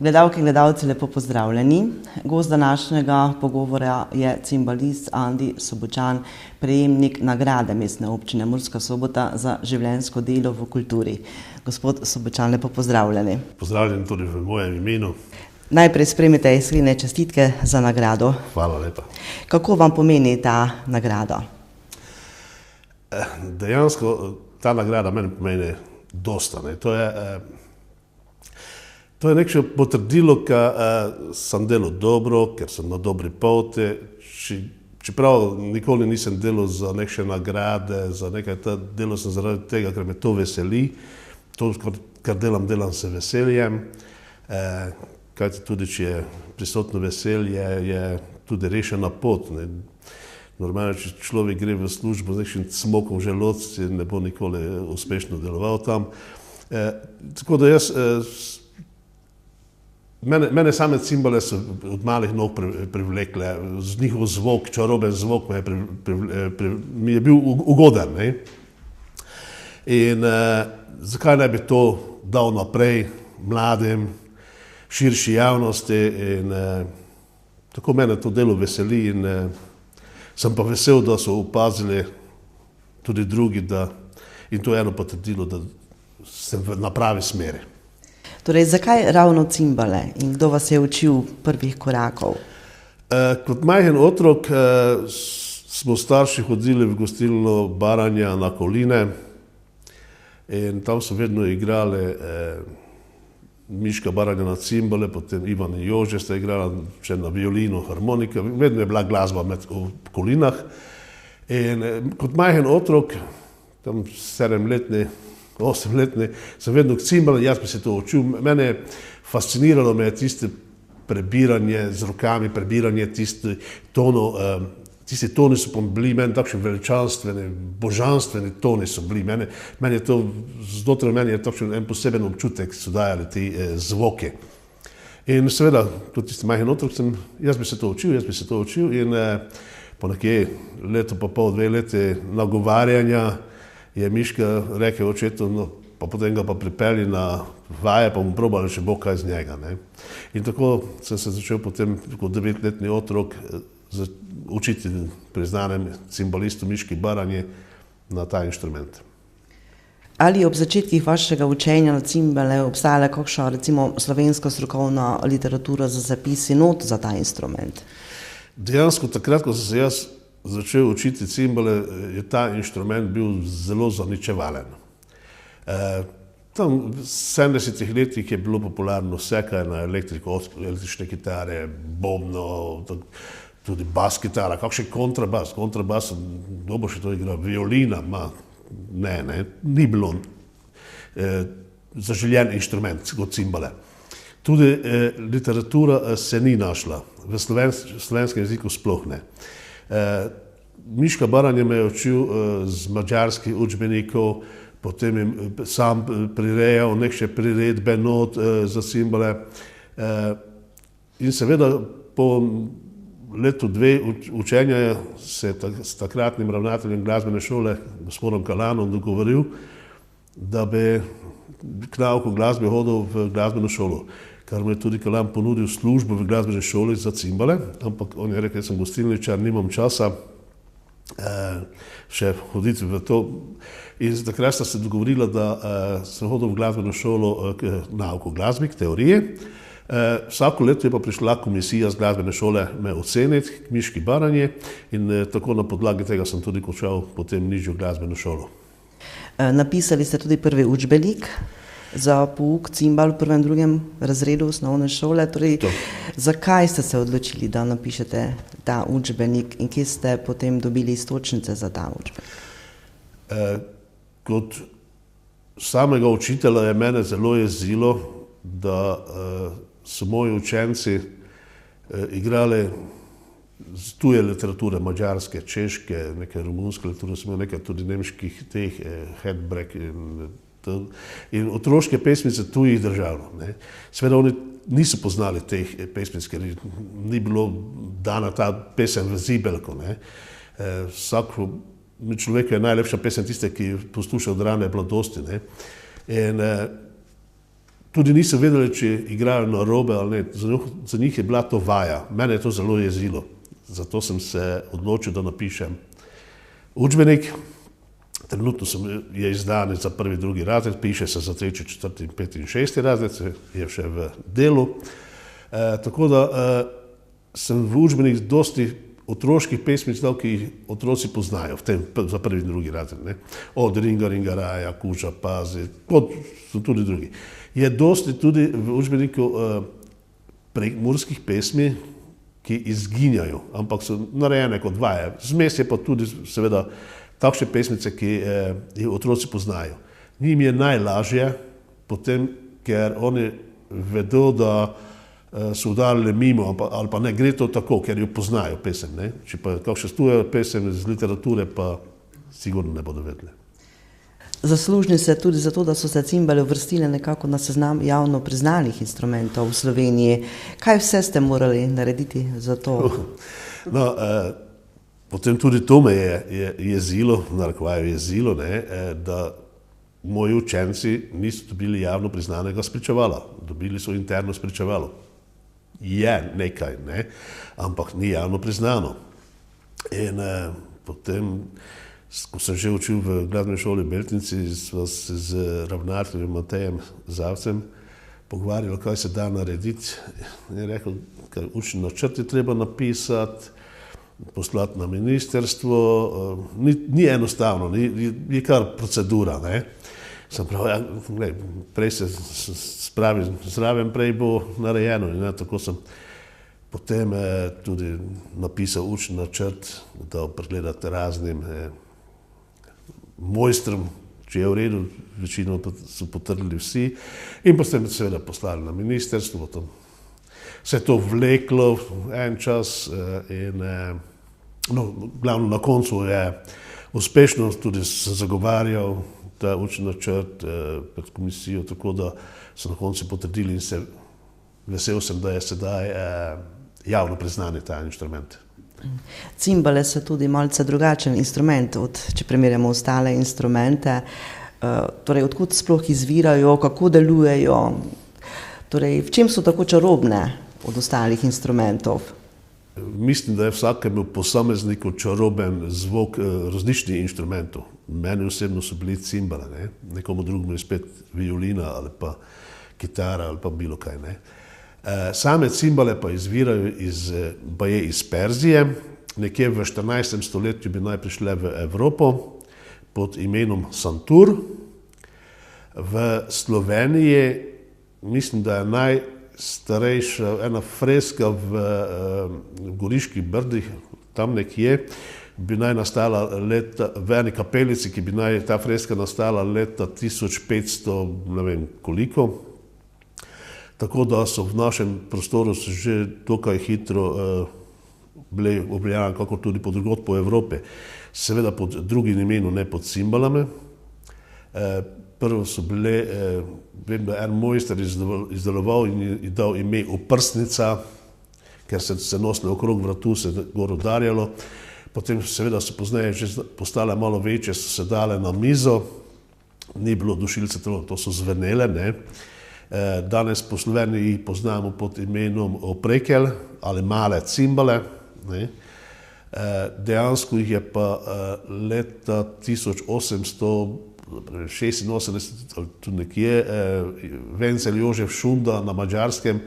Gledalke in gledalci, lepo pozdravljeni. Gost današnjega pogovora je cimbalist Andi Sobočan, prejemnik nagrade Mestne občine Murska Sobota za življenjsko delo v kulturi. Gospod Sobočan, lepo pozdravljeni. Pozdravljen tudi v mojem imenu. Najprej sprejmite iskrene čestitke za nagrado. Hvala lepa. Kako vam pomeni ta nagrada? Dejansko ta nagrada meni pomeni dosta. To je nekaj potrdilo, ker sem delal dobro, ker sem na dobri poti. Čeprav nikoli nisem delal za neke nagrade, za nekaj, delal sem zaradi tega, ker me to veseli. To, kar delam s veseljem. Kajti tudi, če je prisotno veselje, je tudi rešena pot. Normalno, če človek gre v službo z nekim cmokom v želodcu, ne bo nikoli uspešno deloval tam. Tako da jaz, mene same cimbale so od malih nog privlekle, z njihov zvok, čaroben zvok mi je bil ugoden. In zakaj ne bi to dal naprej mladim, širši javnosti, in tako mene to delo veseli in sem pa vesel, da so opazili tudi drugi, in to je eno potrdilo, da sem na pravi smeri. Torej, zakaj ravno cimbale in kdo vas je učil prvih korakov? Kot majhen otrok smo starši hodili v gostilno Baranja na Koline in tam so vedno igrali Miška Baranja na cimbale, potem Ivan in Jože sta igrala še na violino, harmonika, vedno je bila glasba v Kolinah. In kot majhen otrok, tam 7-letni, 8-letni, sem vedno k cimbale, jaz bi se to učil. Mene je fasciniralo tiste prebiranje z rokami, prebiranje tiste tono. Tisti toni so bili meni takšni veličanstveni, božanstveni toni so bili. Meni je to, znotraj meni je takšen en poseben občutek, so dajali ti zvoki. In seveda, tudi tisti majhen otrok jaz bi se to učil in po nekje leto pa pol, 2 leti nagovarjanja je Miška rekel očetu, no, pa potem ga pa pripelji na vaje, pa bomo probali še bo kaj z njega. In tako sem se začel potem kot 9-letni otrok učiti priznanem cimbalistu Miški Baranji na ta inštrument. Ali ob začetkih vašega učenja na cimbale obstajala kakšna, recimo, slovenska strokovna literatura za zapisi not za ta instrument? Dejansko takrat, ko sem se jaz začel učiti cimbale, je ta inštrument bil zelo zaničevalen. Tam v 70-ih letih je bilo popularno vse, kaj na elektriko, električne kitare, bobno, tudi bas kitara, kakšen kontrabas, kdo bo še to igral, violina, ni bilo zaželjen inštrument kot cimbale. Tudi literatura se ni našla, v slovenskem jeziku sploh ne. Miška Baranja me je učil z madžarskih učbenikov, potem je sam prirejal neke priredbe not za cimbale. In seveda po letu 2 učenja se s takratnim ravnateljem glasbene šole, gospodom Kalanom, dogovoril, da bi k nauku glasbe hodil v glasbeno šolo, kar mu je tudi Kalan ponudil službo v glasbeni šoli za cimbale, ampak on je rekel, jaz sem gostilničar, nimam časa še hoditi v to. In takrat sta se dogovorila, da sem hodil v glasbeno šolo k nauku glasbe, k teoriji. Vsako leto je pa prišla komisija z glasbene šole me oceniti k Miški Baranji in tako na podlagi tega sem tudi končal potem nižjo glasbeno šolo. Napisali ste tudi prvi učbenik za pouk cimbal v 1. in 2. razredu osnovne šole. Torej, zakaj ste se odločili, da napišete ta učbenik in kje ste potem dobili iztočnice za ta učbenik? Kot samega učitelja je mene zelo jezilo, da so moji učenci igrali tuje literature, madžarske, češke, neke romunske literature, smo nekaj tudi nemških teh, Hedbrek in otroške pesmice tujih držav. Seveda oni niso poznali teh pesmic, ker ni bilo dana ta pesem v zibelko. Človeku je najlepša pesem tiste, ki posluša od rane mladosti. In tudi niso vedeli, če igrajo narobe ali ne. Za njih je bila to vaja. Mene je to zelo jezilo. Zato sem se odločil, da napišem učbenik. Trenutno je izdan za 1., 2. razred, piše se za 3., 4., 5. in 6. razred, je še v delu. Tako da sem v učbenik dosti otroških pesmic dal, ki jih otroci poznajo za 1. in 2. razred. Ne? Od Ringa, Ringaraja, Kuža, Pazi, so tudi drugi. Je dosti tudi v učbeniku prekmurskih pesmi, ki izginjajo, ampak so narejene kot vaje. Zmes je pa tudi seveda takšne pesmice, ki jih otroci poznajo. Njim je najlažje, potem, ker oni vedo, da so udarili mimo, ali pa ne gre to tako, ker jo poznajo pesem. Ne? Če pa kakšne tuje pesem iz literature, pa sigurno ne bodo vedeli. Zaslužni se tudi zato, da so se cimbale uvrstile nekako na seznam javno priznanih instrumentov v Sloveniji. Kaj vse ste morali narediti za to? No, potem tudi to me je jezilo, v narekovaju jezilo, ne, da moji učenci niso dobili javno priznanega spričevala. Dobili so interno spričevalo. Je nekaj, ne, ampak ni javno priznano. In potem, ko sem že učil v glasbeni šoli v Beltinci, sva se z ravnateljem Matejem Zavcem pogovarjali, kaj se da narediti. Je rekel, ker učni načrt je treba napisati, poslati na ministerstvo, ni enostavno, je kar procedura. Ne. Sem pravil, ja, prej se spravi zraven, prej bo narejeno. In tako sem potem tudi napisal učni načrt, da pregledati raznim mojstrom, če je v redu, večino so potrdili vsi. In potem seveda poslali na ministerstvo, tam se je to vleklo en čas in glavno na koncu je uspešno tudi se zagovarjal ta učni načrt pred komisijo, tako da so na koncu potrdili in se vesel sem, da je sedaj javno priznani ta inštrument. Cimbale so tudi malce drugačen instrument, če primerjamo ostale instrumente. Torej, odkud sploh izvirajo, kako delujejo? Torej, v čem so tako čarobne od ostalih instrumentov? Mislim, da je vsakemu posamezniku čaroben zvok različnih inštrumentov. Meni osebno so bili cimbale, ne? Nekomu drugemu je spet violina ali pa kitara ali pa bilo kaj. Ne? Same cimbale pa izvirajo iz Perzije. Nekje v 14. stoletju bi naj prišle v Evropo pod imenom santur. V Sloveniji mislim, da je najstarejša ena freska v Goriških brdih, tam nekje, bi naj nastala v eni kapelici, ki bi naj ta freska nastala leta 1500, ne vem koliko. Tako da so v našem prostoru že dokaj hitro bili objavljeni, kako tudi podrugot po Evropi. Seveda pod drugim imenom, ne pod cimbalami. Prvo so bile, vem, da en mojster izdeloval in je dal ime oprsnica, ker se nosile okrog vratu, se gor udarjalo. Potem seveda so pozneje že postale malo večje, so se dale na mizo, ni bilo dušilce, to so zvenele, ne. Danes po Sloveniji poznamo pod imenom oprekelj ali male cimbale. Ne. Dejansko jih je pa leta 1886 ali tudi nekje Wenzel Jožef Šunda na Madžarskem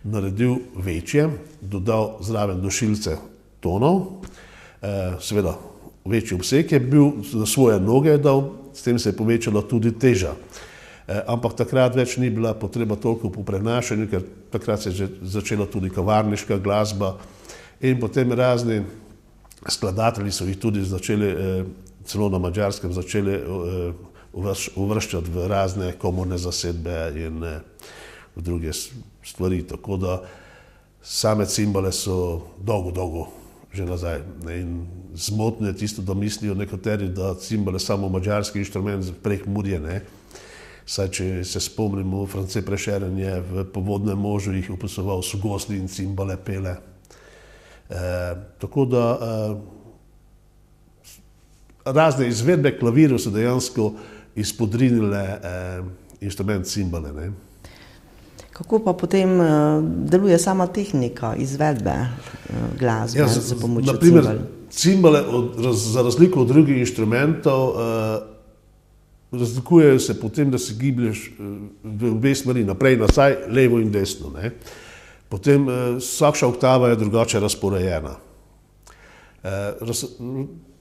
naredil večje, dodal zraven dušilce tonov, seveda večji obseg je bil, za svoje noge je dal, s tem se je povečala tudi teža. Ampak takrat več ni bila potreba toliko po prenašanju, ker takrat se je že začela tudi kavarniška glasba in potem razni skladatelji so jih tudi začeli, celo na Madžarskem, začeli uvrščati v razne komorne zasedbe in v druge stvari. Tako da same cimbale so dolgo že nazaj. In zmotno je tisto, da mislijo nekateri, da cimbale samo madžarski inštrument Prekmurje, ne. Saj, če se spomnimo, France Prešeren je v Povodnem možu jih opisoval sogosli in cimbale pele. Tako da razne izvedbe klavirjev so dejansko izpodrinile inštrument cimbale. Ne. Kako pa potem deluje sama tehnika izvedbe glasbe za pomočjo cimbal? Cimbale, za razliko od drugih inštrumentov, razlikujejo se potem, da se giblješ v obe smeri, naprej, nazaj, levo in desno. Ne. Potem vsakša oktava je drugače razporejena.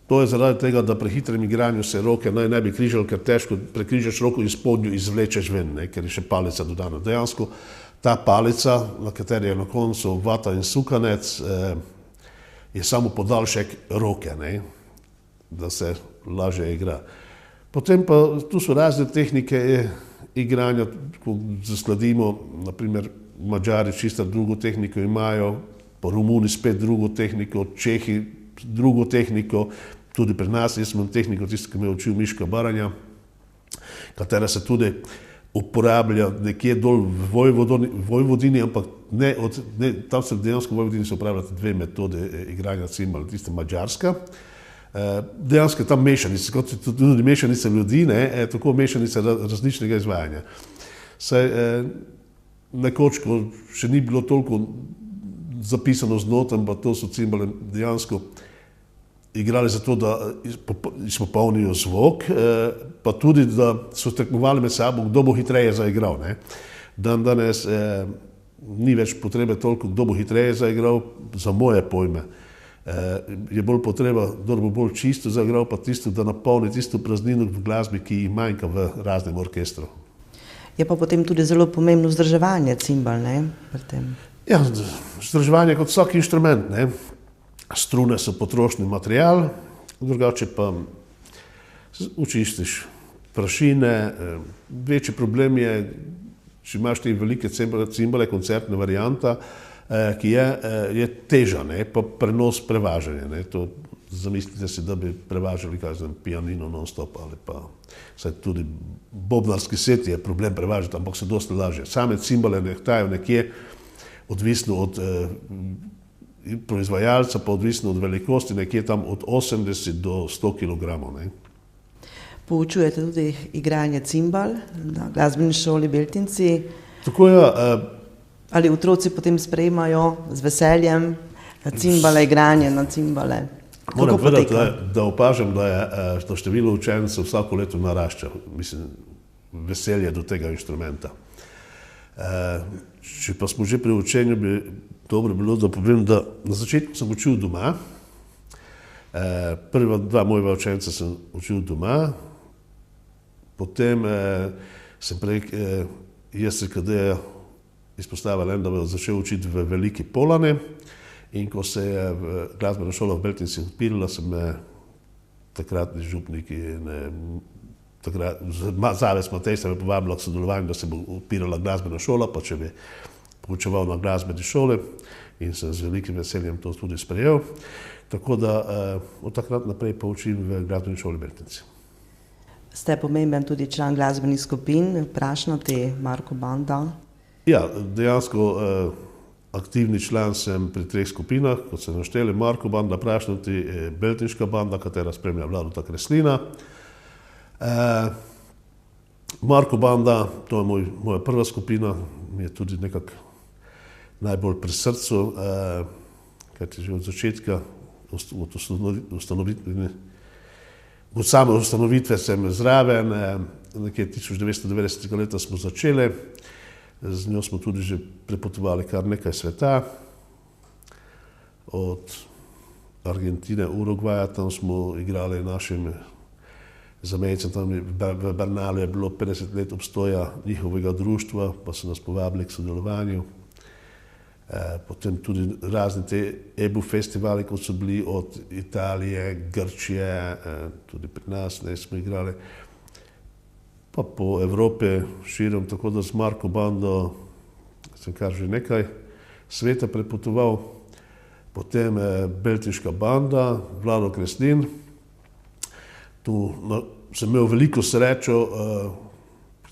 To je zaradi tega, da pri hitrem igranju se roke naj ne bi križali, ker težko prekrižaš roko in spodnjo izvlečeš ven, ne, ker je še palica dodana. Dejansko ta palica, na kateri je na koncu vata in sukanec, je samo podaljšek roke, ne, da se lažje igra. Potem pa tu so razne tehnike igranja, ko zaskladimo, naprimer Madžari čisto drugo tehniko imajo, pa Romuni spet drugo tehniko, Čehi drugo tehniko, tudi pri nas jaz imam tehniko, tisto, ki me je učil Miška Baranja, katera se tudi uporablja nekje dol v Vojvodini, ampak tam se dejansko v Vojvodini se uporabljate dve metode igranja cimbal, tista madžarska. Dejansko je tam mešanica, kot tudi mešanica ljudi, ne, tako mešanica različnega izvajanja. Saj nekoč, ko še ni bilo toliko zapisano z notem, pa to so cimbale dejansko igrali zato, da izpopolnijo zvok, pa tudi, da so tekmovali med sabo, kdo bo hitreje zaigral. Ne. Danes ni več potrebe toliko, kdo bo hitreje zaigral, za moje pojme. Je bolj potreba, kdo bo bolj čisto zaigral, pa tisto, da napolni tisto praznino v glasbi, ki ji manjka v raznem orkestru. Je pa potem tudi zelo pomembno vzdrževanje cimbal, ne, pri tem. Ja, vzdrževanje kot vsak inštrument, ne. Strune so potrošni material, drugače pa očistiš prašine. Večji problem je, če imaš te velike cimbale, koncertna varianta, ki je teža, ne, pa prenos, prevažanje, ne. To zamislite si, da bi prevažali pianino non-stop ali pa saj tudi bobnarski set je problem prevažati, ampak se dosti lažje. Same cimbale nehtajo nekje, odvisno od proizvajalca, pa odvisno od velikosti, nekje tam od 80 do 100 kg. Ne. Poučujete tudi igranje cimbal na glasbeni šoli Beltinci. Tako je. Ali otroci potem sprejemajo z veseljem cimbale, igranje na cimbale? Moram povedati, da opažam, da je to število učencev vsako leto narašča. Mislim, veselje do tega inštrumenta. Če pa smo že pri učenju, bi dobro bilo, da povem, da na začetku sem učil doma. Prva dva mojega učenca sem učil doma, potem sem prek JSKD izpostavil, da bom začel učiti v Veliki Polani. In ko se je glasbena šola v Beltinci odpirala, so me takratni župniki in Zavez Matej se me povabila k sodelovanju, da se bo odpirala glasbena šola, pa če bi poučeval na glasbeni šoli in sem z velikim veseljem to tudi sprejel. Tako da od takrat naprej poučim v glasbeni šoli Beltinci. Ste pomemben tudi član glasbenih skupin, Prašnoti, Marko Banda? Ja, dejansko aktivni član sem pri 3 skupinah, kot se našteli, Marko Banda, Prašnoti, Beltinška banda, katera spremlja Vladota Kreslina. Marko Banda, to je moja prva skupina, mi je tudi nekako najbolj pri srcu, kajti že od začetka, od same ustanovitve sem zraven, nekje 1990. leta smo začeli. Z njo smo tudi že prepotovali kar nekaj sveta, od Argentine, Urugvaja, tam smo igrali našim zamejcem, tam v Bernalu je bilo 50 let obstoja njihovega društva, pa so nas povabili k sodelovanju. Potem tudi razni te EBU festivali, kot so bili od Italije, Grčije, tudi pri nas smo igrali. Pa po Evropi širom, tako da z Marko Bando sem kar že nekaj sveta prepotoval. Potem Beltinška banda, Vlado Kreslin. Tu sem imel veliko srečo,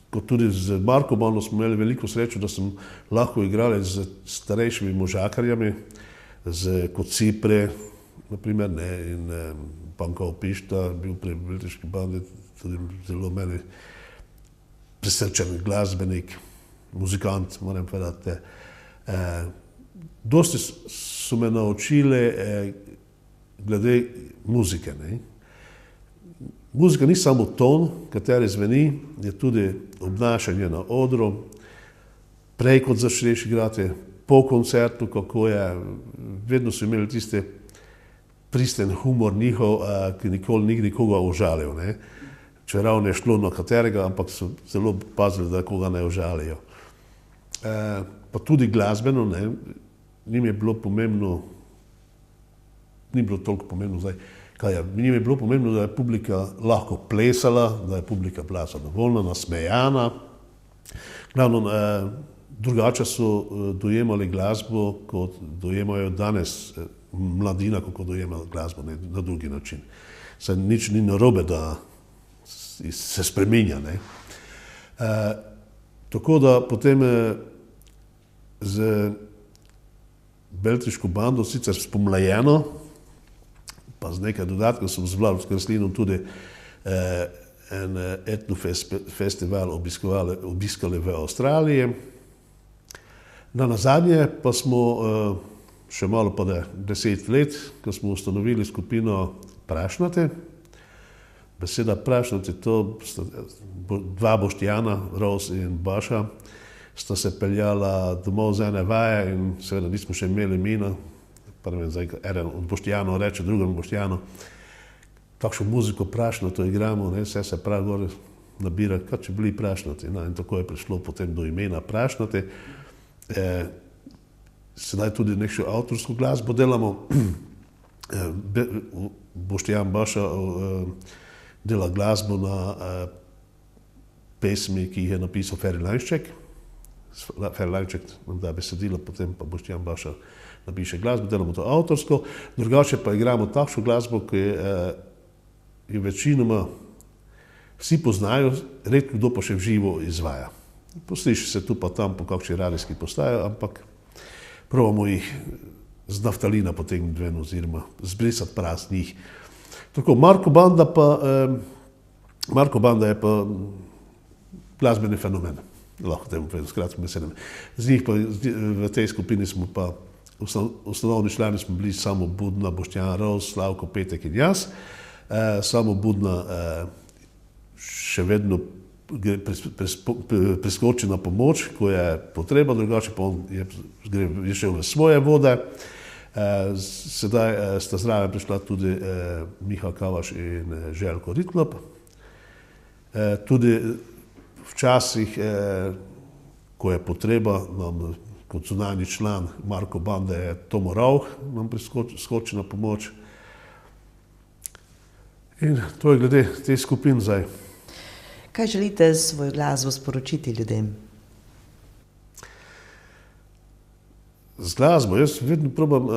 kot tudi z Marko Bando smo imeli veliko srečo, da sem lahko igrali z starejšimi možakarjami, kot Cipre, naprimer, in Panko Pišta, bil pri Beltinški bandi tudi zelo meni prisrčen glasbenik. muzikant, moram povedati. Dosti so me naučili glede muzike. Ne. Muzika ni samo ton, kateri zveni, je tudi obnašanje na odru, prej kot začneš igrati, po koncertu, kako je, vedno so imeli tiste pristen humor njihov, ki nikoli ni nikoga užalil. Ne. Čeprav ne šlo na katerega, ampak so zelo pazili, da koga ne užalijo. Pa tudi glasbeno, ne, njim je bilo pomembno, ni bilo toliko pomembno zdaj, kaj je, njim je bilo pomembno, da je publika lahko plesala, da je publika bila zadovoljna, nasmejana. Glavno, drugače so dojemali glasbo, kot dojemajo danes mladina, kako dojema glasbo, ne, na drugi način. Saj nič ni narobe, da se spreminja. Ne. Tako da potem z beltiško bando, sicer spomlajeno, pa z nekaj dodatkov sem z Vladom Kreslinom tudi en etnofestival obiskali v Avstraliji. Nazadnje pa smo še malo pa 10 let, ko smo ustanovili skupino Prašnate. Beseda Prašnate, to sta dva Boštjana, Ros in Baša, sta se peljala domov z ene vaje in seveda nismo še imeli mina. Eden od Boštjanov reče drugemu Boštjanu, takšno muziko Prašnato igramo, ne, vse se prav gore nabira, kaj če bili Prašnati. No, in tako je prišlo potem do imena Prašnate. Sedaj tudi nekšo avtorsko glasbo delamo. Boštjan Baša dela glasbo na pesmi, ki jih je napisal Feri Lanšček. Feri Lanšček nam da besedilo, potem pa Boštjan Baša napiše glasbo, delamo to avtorsko. Drugače pa igramo takšno glasbo, ki jo večinoma vsi poznajo, redko kdo pa še v živo izvaja. Posliši se tu pa tam po kakšni radijski postaji, ampak probamo jih z naftalina potegniti ven oziroma zbrisati prav z njih. Tako, Marko Banda je pa glasbeni fenomen, lahko temu povem s kratkim besedami. Z njih pa v tej skupini smo pa osnovni člani smo bili Samo Budna, Boštjan Ros, Slavko, Petek in jaz. Samo Budna še vedno priskoči na pomoč, ko je potreba, drugače pa on je šel v svoje vode. Sedaj sta zraven prišla tudi Miha Kavaš in Željko Ritlop. Tudi včasih, ko je potreba, nam kot zunanji član Marko Bande je Tomo Rauch nam priskoči na pomoč. In to je glede te skupin zdaj. Kaj želite svojo glasbo sporočiti ljudem? Z glasbo, jaz vedno probam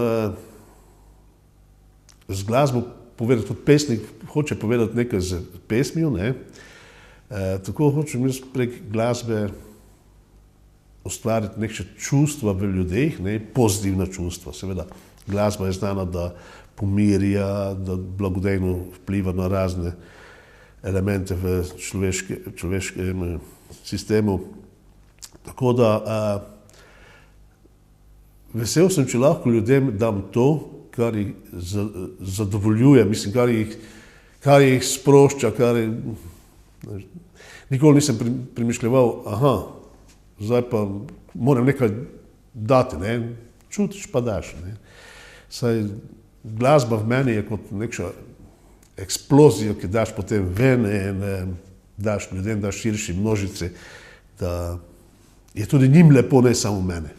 z glasbo povedati, kot pesnik hoče povedati nekaj z pesmijo, ne. Tako hočem jaz prek glasbe ustvariti nekaj čustva v ljudeh, ne, pozitivna čustva. Seveda, glasba je znana, da pomirja, da blagodejno vpliva na razne elemente v človeškem sistemu. Tako da vesel sem, če lahko ljudem dam to, kar jih zadovoljuje, mislim, kar jih sprošča, nikoli nisem premišljeval, zdaj pa moram nekaj dati, ne, čutiš pa daš, ne. Saj glasba v meni je kot nekša eksplozijo, ki daš potem ven in daš ljudem, daš širši množici, da je tudi njim lepo, ne samo mene.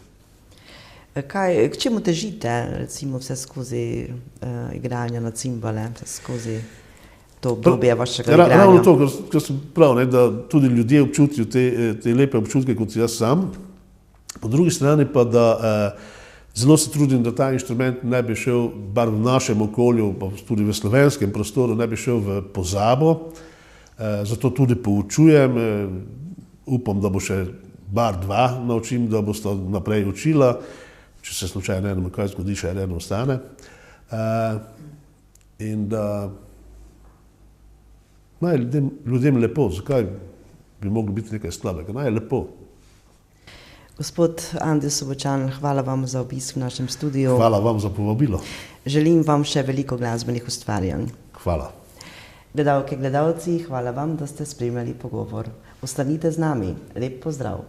K čemu težite, recimo, vse skozi igranje na cimbale, vse skozi to obdobje vašega igranja? Ravno to, kar sem prav, ne, da tudi ljudje občutijo te lepe občutke, kot jaz sam. Po drugi strani pa, da zelo se trudim, da ta inštrument ne bi šel, bar v našem okolju, pa tudi v slovenskem prostoru, ne bi šel v pozabo. Zato tudi poučujem, upam, da bo še bar 2 naučim, da bosta naprej učila. Če se slučajno enemu kaj zgodi, še eno ostane. In da naj ljudem lepo, zakaj bi moglo biti nekaj slabega, naj je lepo. Gospod Andi Sobočan, hvala vam za obisk v našem studiu. Hvala vam za povabilo. Želim vam še veliko glasbenih ustvarjanj. Hvala. Gledalke, gledalci, hvala vam, da ste spremljali pogovor. Ostanite z nami. Lep pozdrav.